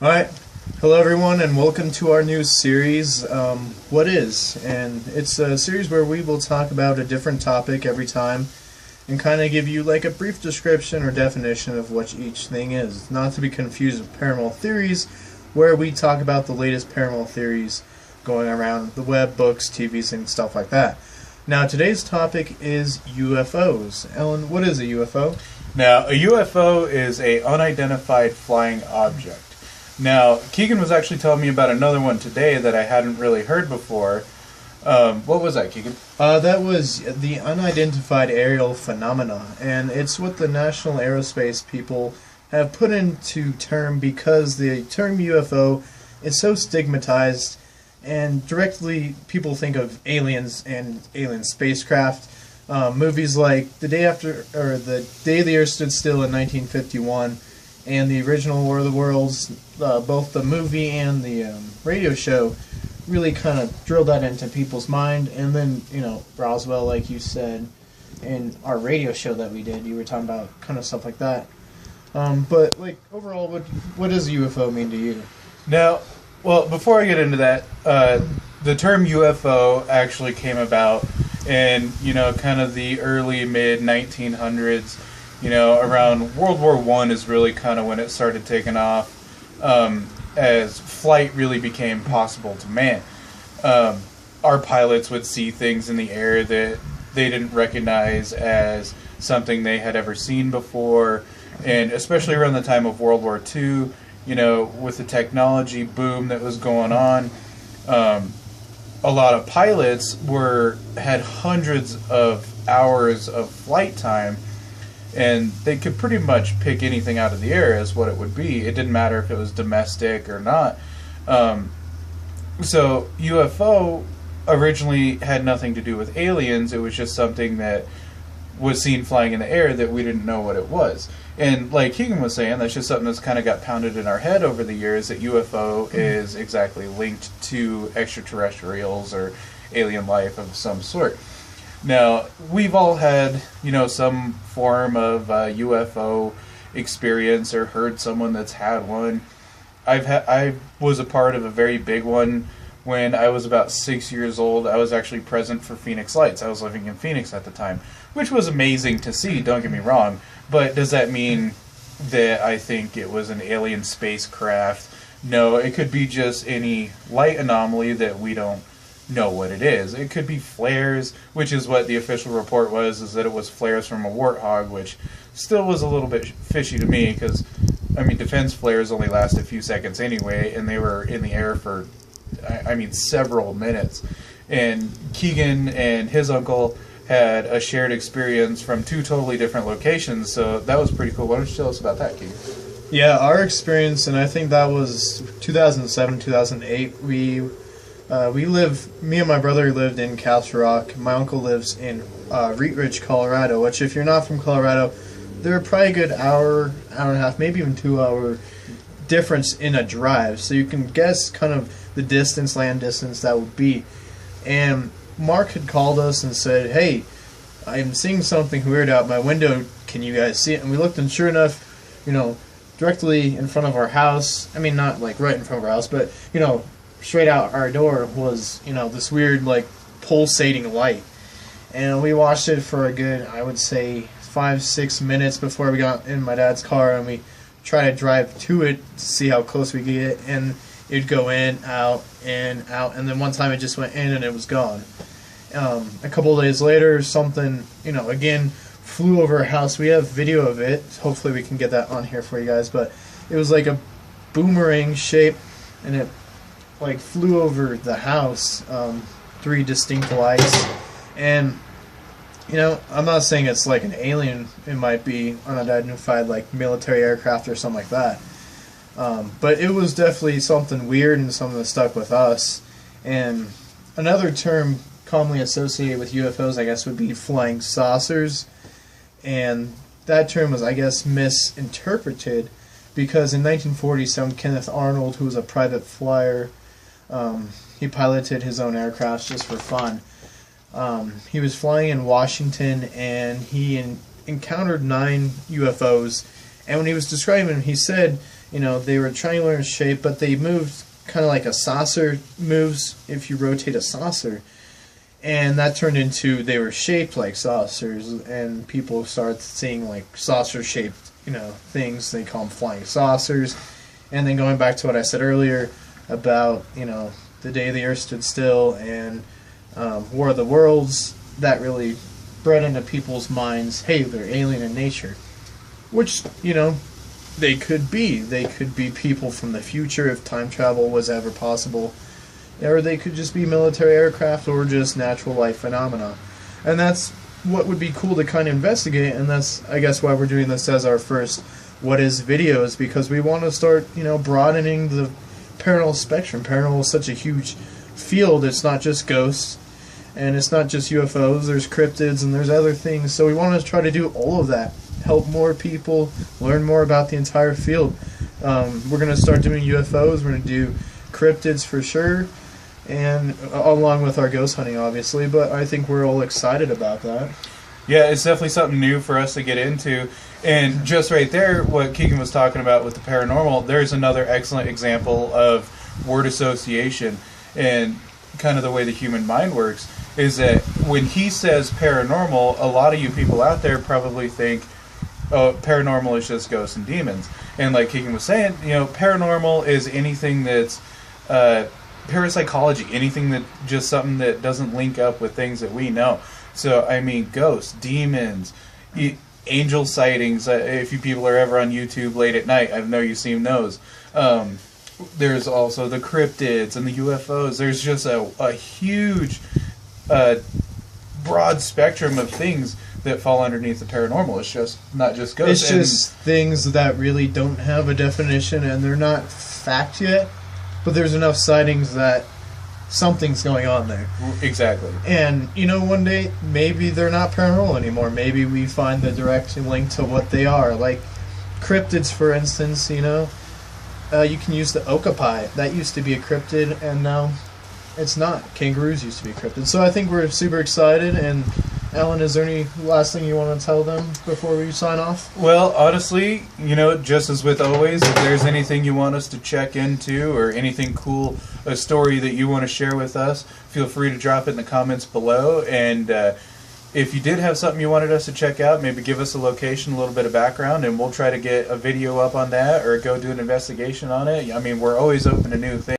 Alright, hello everyone and welcome to our new series, What Is? And it's a series where we will talk about a different topic every time and kind of give you like a brief description or definition of what each thing is. Not to be confused with paranormal theories, where we talk about the latest paranormal theories going around the web, books, TVs, and stuff like that. Now today's topic is UFOs. Ellen, what is a UFO? Now, a UFO is a unidentified flying object. Now, Keegan was actually telling me about another one today that I hadn't really heard before. What was that, Keegan? That was the unidentified aerial phenomena, and it's what the National Aerospace people have put into term because the term UFO is so stigmatized, and directly people think of aliens and alien spacecraft. Movies like The Day After, or The Day the Earth Stood Still in 1951, and the original War of the Worlds, both the movie and the radio show, really kind of drilled that into people's mind. And then, you know, Roswell, like you said, in our radio show that we did, you were talking about kind of stuff like that. But, like, overall, what does UFO mean to you? Now, well, before I get into that, the term UFO actually came about in, kind of the early, mid-1900s. Around World War I is really kind of when it started taking off, as flight really became possible to man. Our pilots would see things in the air that they didn't recognize as something they had ever seen before, and especially around the time of World War II, with the technology boom that was going on, a lot of pilots had hundreds of hours of flight time, and they could pretty much pick anything out of the air as what it would be. It didn't matter if it was domestic or not. So UFO originally had nothing to do with aliens. It was just something that was seen flying in the air that we didn't know what it was. And like Keegan was saying, that's just something that's kind of got pounded in our head over the years, that UFO is exactly linked to extraterrestrials or alien life of some sort. Now, we've all had, some form of UFO experience or heard someone that's had one. I was a part of a very big one when I was about 6 years old. I was actually present for Phoenix Lights. I was living in Phoenix at the time, which was amazing to see, don't get me wrong. But does that mean that I think it was an alien spacecraft? No, it could be just any light anomaly that we don't know what it is. It could be flares, which is what the official report was, is that it was flares from a warthog, which still was a little bit fishy to me, because, defense flares only last a few seconds anyway, and they were in the air for, several minutes. And Keegan and his uncle had a shared experience from two totally different locations, so that was pretty cool. Why don't you tell us about that, Keegan? Yeah, our experience, and I think that was 2007, 2008, me and my brother lived in Castle Rock. My uncle lives in Wheat Ridge, Colorado, which if you're not from Colorado, they're probably a good hour and a half, maybe even 2 hour difference in a drive. So you can guess kind of the land distance that would be. And Mark had called us and said, "Hey, I'm seeing something weird out my window. Can you guys see it?" And we looked, and sure enough, directly in front of our house, not like right in front of our house, but, straight out our door was, this weird, like, pulsating light. And we watched it for a good, I would say, 5-6 minutes before we got in my dad's car, and we tried to drive to it to see how close we could get, and it'd go in, out, and then one time it just went in and it was gone. A couple of days later, something, again, flew over our house. We have video of it. Hopefully we can get that on here for you guys, but it was like a boomerang shape, and it flew over the house, 3 distinct lights. And I'm not saying it's like an alien. It might be unidentified, like military aircraft or something like that, but it was definitely something weird and something that stuck with us. And another term commonly associated with UFOs, I guess, would be flying saucers, and that term was, I guess, misinterpreted, because in 1947 Kenneth Arnold, who was a private flyer, he piloted his own aircraft just for fun. He was flying in Washington, and he encountered 9 UFOs, And when he was describing them, he said, they were triangular in shape, but they moved kind of like a saucer moves if you rotate a saucer. And that turned into, they were shaped like saucers, and people started seeing like saucer-shaped, things. They call them flying saucers. And then going back to what I said earlier about, the day the Earth stood still and War of the Worlds, that really bred into people's minds, hey, they're alien in nature. Which, they could be. They could be people from the future if time travel was ever possible. Or they could just be military aircraft or just natural life phenomena. And that's what would be cool to kind of investigate, and that's, I guess, why we're doing this as our first What Is videos, because we want to start, broadening the paranormal spectrum. Paranormal is such a huge field. It's not just ghosts, and it's not just UFOs. There's cryptids, and there's other things. So we want to try to do all of that. Help more people, learn more about the entire field. We're going to start doing UFOs. We're going to do cryptids for sure, and along with our ghost hunting, obviously. But I think we're all excited about that. Yeah, it's definitely something new for us to get into. And just right there, what Keegan was talking about with the paranormal, there's another excellent example of word association and kind of the way the human mind works, is that when he says paranormal, a lot of you people out there probably think, oh, paranormal is just ghosts and demons. And like Keegan was saying, paranormal is anything that's parapsychology, anything that just something that doesn't link up with things that we know. So, I mean, ghosts, demons, angel sightings. If you people are ever on YouTube late at night, I know you've seen those. There's also the cryptids and the UFOs. There's just a huge, broad spectrum of things that fall underneath the paranormal. It's just not just ghosts. It's just things that really don't have a definition, and they're not fact yet, but there's enough sightings that something's going on there. Exactly. And, one day, maybe they're not paranormal anymore. Maybe we find the direct link to what they are. Like cryptids, for instance, you can use the okapi. That used to be a cryptid, and now it's not. Kangaroos used to be a cryptid. So I think we're super excited. And Alan, is there any last thing you want to tell them before we sign off? Well, honestly, just as with always, if there's anything you want us to check into or anything cool, a story that you want to share with us, feel free to drop it in the comments below. And if you did have something you wanted us to check out, maybe give us a location, a little bit of background, and we'll try to get a video up on that or go do an investigation on it. I mean, we're always open to new things.